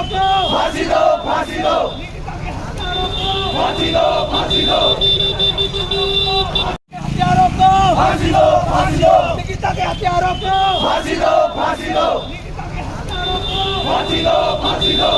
हत्यारों को फांसी दो, फांसी दो, फांसी दो, फांसी दो, हत्यारों को फांसी दो, फांसी दो, निकिता के हत्यारों को फांसी दो, फांसी दो, फांसी दो, फांसी दो।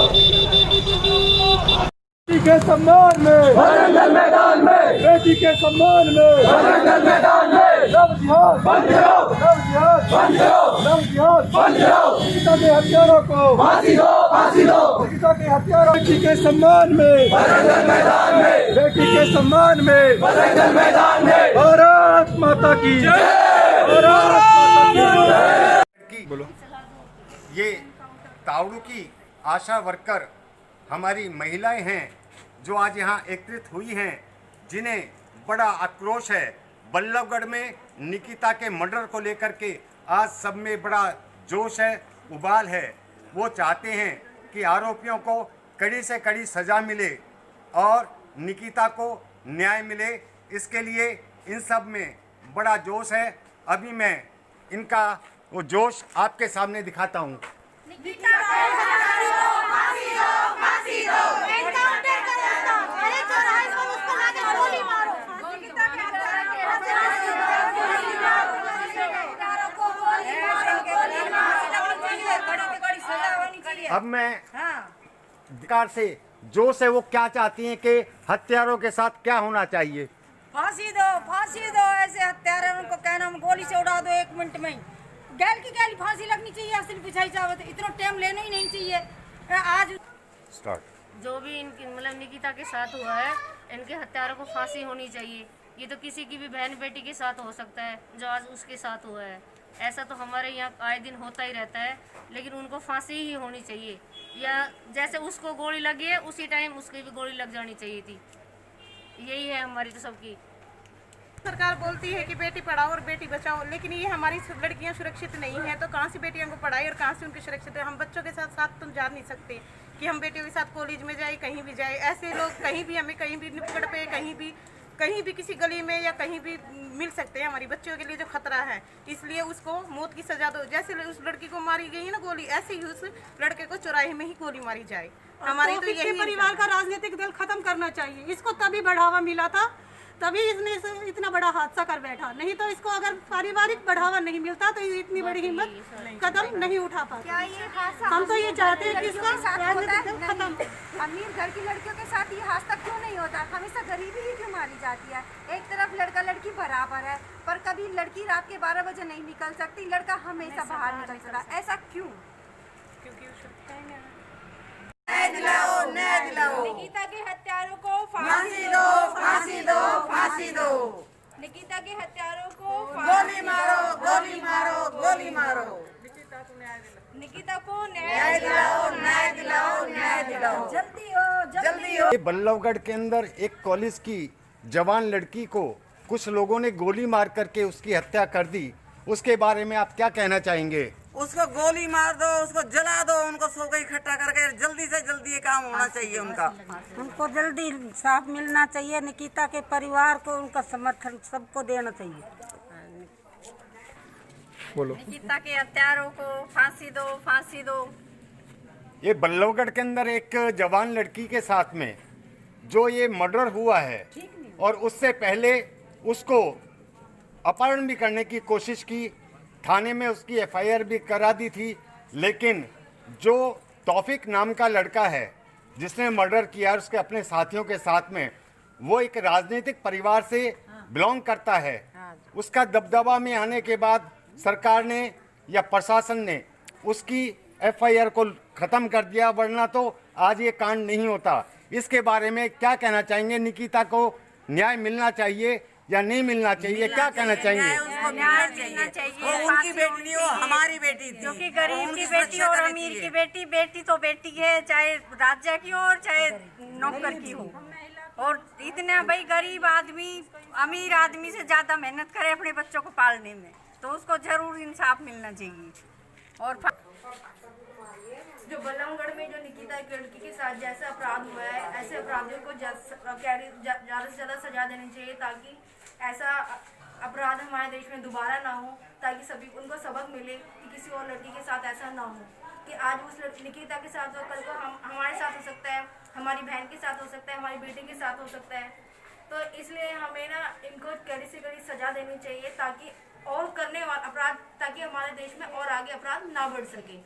बेटी के सम्मान में वरंगल मैदान में, बेटी के सम्मान में वरंगल मैदान में लव जिहाद बंद करो, लव जिहाद बंद करो, लव जिहाद बंद करो, निकिता के हत्यारों को फांसी दो, फांसी दो, निकिता के हत्यारों बेटी के सम्मान में वरंगल मैदान में, बेटी के सम्मान में वरंगल मैदान में भारत माता की भारत माता की बोलो। ये तावड़ू की आशा वर्कर हमारी महिलाएं हैं जो आज यहाँ एकत्रित हुई हैं, जिन्हें बड़ा आक्रोश है। बल्लभगढ़ में निकिता के मर्डर को लेकर के आज सब में बड़ा जोश है, उबाल है। वो चाहते हैं कि आरोपियों को कड़ी से कड़ी सज़ा मिले और निकिता को न्याय मिले। इसके लिए इन सब में बड़ा जोश है। अभी मैं इनका वो जोश आपके सामने दिखाता हूँ। अब मैं सरकार से जोश है, वो क्या चाहती हैं कि हत्यारों के साथ क्या होना चाहिए। फांसी दो, फांसी दो। ऐसे हत्यारों को कहना हम गोली से उड़ा दो 1 मिनट में। गैल की गैल फांसी लगनी चाहिए, असली पिछाई चावत इतना टाइम लेना ही नहीं चाहिए। आज स्टार्ट। जो भी इनकी मतलब निकिता के साथ हुआ है, इनके हत्यारों को फांसी होनी चाहिए। ये तो किसी की भी बहन बेटी के साथ हो सकता है जो आज उसके साथ हुआ है। ऐसा तो हमारे यहाँ आए दिन होता ही रहता है, लेकिन उनको फांसी ही होनी चाहिए। या जैसे उसको गोली लगी है उसी टाइम उसकी भी गोली लग जानी चाहिए थी। यही है हमारी तो सबकी। सरकार बोलती है कि बेटी पढ़ाओ और बेटी बचाओ, लेकिन ये हमारी लड़कियां सुरक्षित नहीं है, तो कहाँ से बेटियों को पढ़ाई और कहाँ से उनकी सुरक्षित है। हम बच्चों के साथ साथ तो जा नहीं सकते कि हम बेटियों के साथ कॉलेज में जाए, कहीं भी जाए। ऐसे लोग कहीं भी हमें कहीं भी निपकड़ पे कहीं भी किसी गली में या कहीं भी मिल सकते हैं। हमारी बच्चों के लिए जो खतरा है, इसलिए उसको मौत की सजा दो। जैसे उस लड़की को मारी गई है ना गोली, ऐसे ही उस लड़के को चौराहे में ही गोली मारी जाए। हमारी तो यही परिवार का राजनीतिक दल खत्म करना चाहिए। इसको तभी बढ़ावा मिला था, तभी इसने इतना बड़ा हादसा कर बैठा। नहीं तो इसको अगर पारिवारिक बढ़ावा नहीं मिलता तो इतनी बड़ी हिम्मत कदम नहीं उठा पाता। हम तो ये चाहते हैं कि इसका राजनीतिक दल खत्म। अमीर घर की लड़कियों के साथ ये हादसा क्यों नहीं होता? हमेशा गरीबी ही क्यों मारी जाती है? एक तरफ लड़का लड़की बराबर है, पर कभी लड़की रात के 12 बजे नहीं निकल सकती, लड़का हमेशा बाहर निकल सकता। ऐसा क्यों? क्योंकि न्याय दिलाओ, न्याय दिलाओ, निकिता के हत्यारों को फांसी दो, फांसी दो, फांसी दो, निकिता के हत्यारों को गोली मारो, गोली मारो, गोली मारो, निकिता को न्याय दिलाओ, न्याय दिलाओ, न्याय दिलाओ, जल्दी हो, जल्दी हो। ये बल्लभगढ़ के अंदर एक कॉलेज की जवान लड़की को कुछ लोगों ने गोली मार करके उसकी हत्या कर दी। उसके बारे में आप क्या कहना चाहेंगे। उसको गोली मार दो, उसको जला दो, उनको सबको इकट्ठा करके जल्दी से जल्दी ये काम होना चाहिए उनका। उनको जल्दी इंसाफ मिलना चाहिए। निकिता के परिवार को उनका समर्थन सबको देना चाहिए। बोलो। निकिता के हत्यारों को फांसी दो, फांसी दो। ये बल्लभगढ़ के अंदर एक जवान लड़की के साथ में जो ये मर्डर हुआ है और उससे पहले उसको अपहरण भी करने की कोशिश की, थाने में उसकी एफआईआर भी करा दी थी, लेकिन जो तौफिक नाम का लड़का है जिसने मर्डर किया उसके अपने साथियों के साथ में, वो एक राजनीतिक परिवार से बिलोंग करता है। उसका दबदबा में आने के बाद सरकार ने या प्रशासन ने उसकी एफआईआर को ख़त्म कर दिया, वरना तो आज ये कांड नहीं होता। इसके बारे में क्या कहना चाहेंगे। निकिता को न्याय मिलना चाहिए या नहीं मिलना चाहिए, क्या कहना चाहेंगे। न्याय मिलना चाहिए। वो उनकी बेटी नहीं, वो हमारी बेटी थी। क्योंकि गरीब की बेटी और अमीर की बेटी, बेटी तो बेटी है, चाहे राज्य की हो और चाहे नौकर की हो। और इतना भाई गरीब आदमी अमीर आदमी से ज्यादा मेहनत करे अपने बच्चों को पालने में, तो उसको जरूर इंसाफ मिलना चाहिए। और जो बल्लभगढ़ में जो निकिता की लड़की के साथ जैसा अपराध हुआ है, ऐसे अपराधियों को ज़्यादा से ज़्यादा सजा देनी चाहिए, ताकि ऐसा अपराध हमारे देश में दोबारा ना हो, ताकि सभी उनको सबक मिले कि किसी और लड़की के साथ ऐसा ना हो। कि आज उस निकिता के साथ हो, कल को हमारे साथ हो सकता है, हमारी बहन के साथ हो सकता है, हमारी बेटी के साथ हो सकता है। तो इसलिए हमें ना इनको कड़ी से कड़ी सजा देनी चाहिए ताकि और करने वाला अपराध, ताकि हमारे देश में और आगे अपराध ना बढ़ सके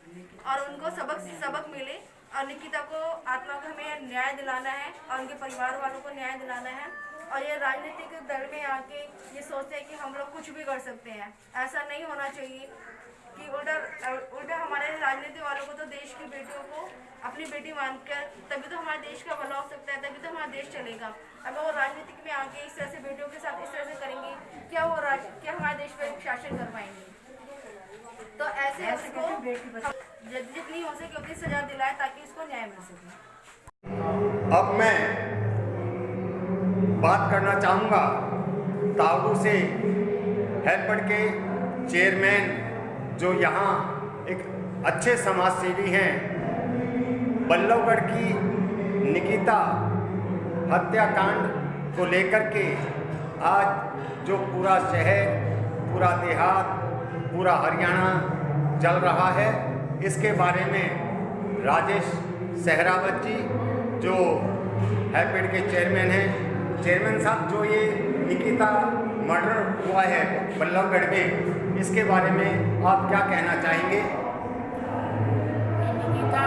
और उनको सबक से सबक मिले। और निकिता को आत्मा को हमें न्याय दिलाना है और उनके परिवार वालों को न्याय दिलाना है। और ये राजनीतिक दल में आके ये सोचते हैं कि हम लोग कुछ भी कर सकते हैं, ऐसा नहीं होना चाहिए कि उल्टा हमारे राजनीति वालों को तो देश की बेटियों को अपनी बेटी मानकर तभी तो हमारे देश का भला हो सकता है, तभी तो हमारा देश चलेगा। अगर वो राजनीतिक में आके इस तरह से बेटियों के साथ इस तरह से करेंगे, क्या हमारे देश पर शासन कर पाएंगे? तो ऐसे उसको जितनी हो सके उतनी सजा दिलाए ताकि उसको न्याय मिल सके। अब मैं बात करना चाहूँगा तावड़ू से हेल्पड़ के चेयरमैन जो यहाँ एक अच्छे समाज सेवी हैं। बल्लभगढ़ की निकिता हत्याकांड को लेकर के आज जो पूरा शहर, पूरा देहात, पूरा हरियाणा जल रहा है, इसके बारे में राजेश सहरावत जी जो हेल्पेड के चेयरमैन हैं, चेयरमैन साहब, जो ये निकिता मर्डर हुआ है बल्लभगढ़ में, इसके बारे में आप क्या कहना चाहेंगे? निकिता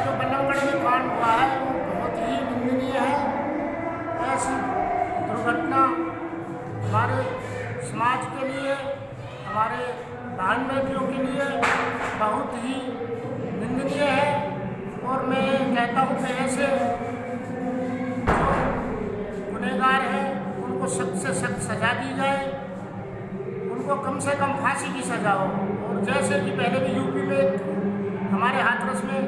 जो बल्लभगढ़ में कांड हुआ है वो बहुत ही निंदनीय है। ऐसी दुर्घटना हमारे समाज के लिए, हमारे बहन बेटियों के लिए बहुत ही निंदनीय है। और मैं कहता हूँ कि ऐसे जो गुनहगार हैं उनको सख्त से सख्त सजा दी जाए, उनको कम से कम फांसी की सजा हो। और जैसे कि पहले भी यूपी में हमारे हाथरस में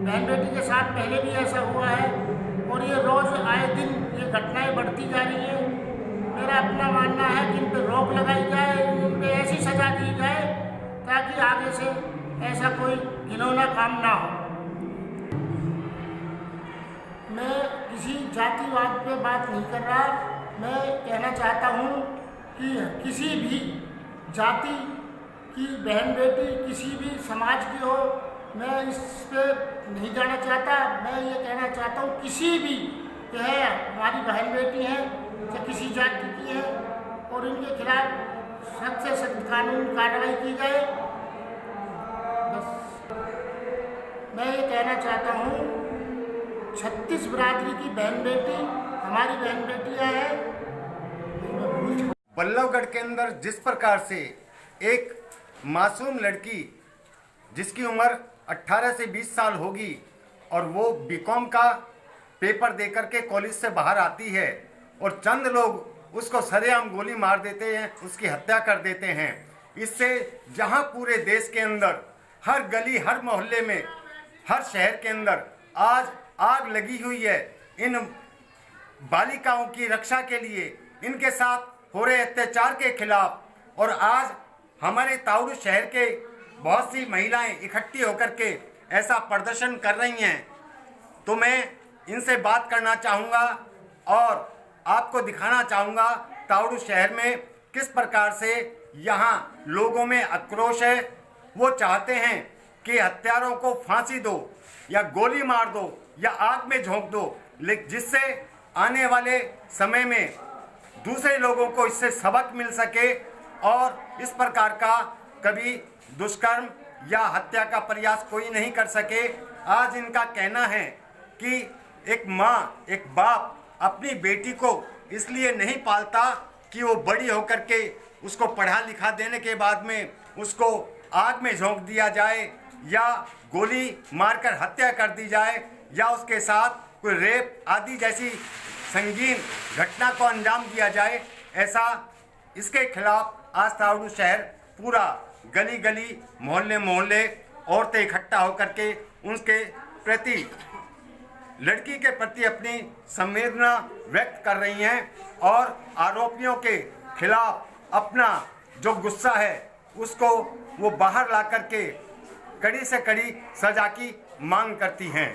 बहन बेटी के साथ पहले भी ऐसा हुआ है और ये रोज़ आए दिन ये घटनाएं बढ़ती जा रही हैं। मेरा अपना मानना है कि इन पर रोक लगाई जाए, इन पर ऐसी सजा दी जाए ताकि आगे से ऐसा कोई घिनौना काम ना हो। मैं किसी जातिवाद पे बात नहीं कर रहा, मैं कहना चाहता हूँ कि किसी भी जाति की बहन बेटी किसी भी समाज की हो, मैं इस पे नहीं जाना चाहता। मैं ये कहना चाहता हूँ किसी भी यह हमारी बहन बेटी हैं या किसी जाति की है और इनके खिलाफ सख्त से सख्त कानूनी कार्रवाई की जाए। बस मैं ये कहना चाहता हूँ 36 बिरादरी की बहन बेटी हमारी बहन बेटियाँ हैं। बल्लभगढ़ के अंदर जिस प्रकार से एक मासूम लड़की जिसकी उम्र 18 से 20 साल होगी और वो बीकॉम का पेपर देकर के कॉलेज से बाहर आती है और चंद लोग उसको सरेआम गोली मार देते हैं, उसकी हत्या कर देते हैं। इससे जहां पूरे देश के अंदर हर गली, हर मोहल्ले में, हर शहर के अंदर आज आग लगी हुई है इन बालिकाओं की रक्षा के लिए, इनके साथ हो रहे अत्याचार के खिलाफ। और आज हमारे तावड़ू शहर के बहुत सी महिलाएं इकट्ठी होकर के ऐसा प्रदर्शन कर रही हैं। तो मैं इनसे बात करना चाहूँगा और आपको दिखाना चाहूँगा तावड़ू शहर में किस प्रकार से यहाँ लोगों में आक्रोश है। वो चाहते हैं कि हत्यारों को फांसी दो या गोली मार दो या आग में झोंक दो, लेकिन जिससे आने वाले समय में दूसरे लोगों को इससे सबक मिल सके और इस प्रकार का कभी दुष्कर्म या हत्या का प्रयास कोई नहीं कर सके। आज इनका कहना है कि एक माँ, एक बाप अपनी बेटी को इसलिए नहीं पालता कि वो बड़ी होकर के उसको पढ़ा लिखा देने के बाद में उसको आग में झोंक दिया जाए या गोली मारकर हत्या कर दी जाए या उसके साथ कोई रेप आदि जैसी संगीन घटना को अंजाम दिया जाए। ऐसा इसके खिलाफ आज तावड़ू शहर पूरा गली गली, मोहल्ले मोहल्ले औरतें इकट्ठा होकर के उसके प्रति, लड़की के प्रति अपनी संवेदना व्यक्त कर रही हैं और आरोपियों के खिलाफ अपना जो गुस्सा है उसको वो बाहर ला करके कड़ी से कड़ी सजा की मांग करती हैं।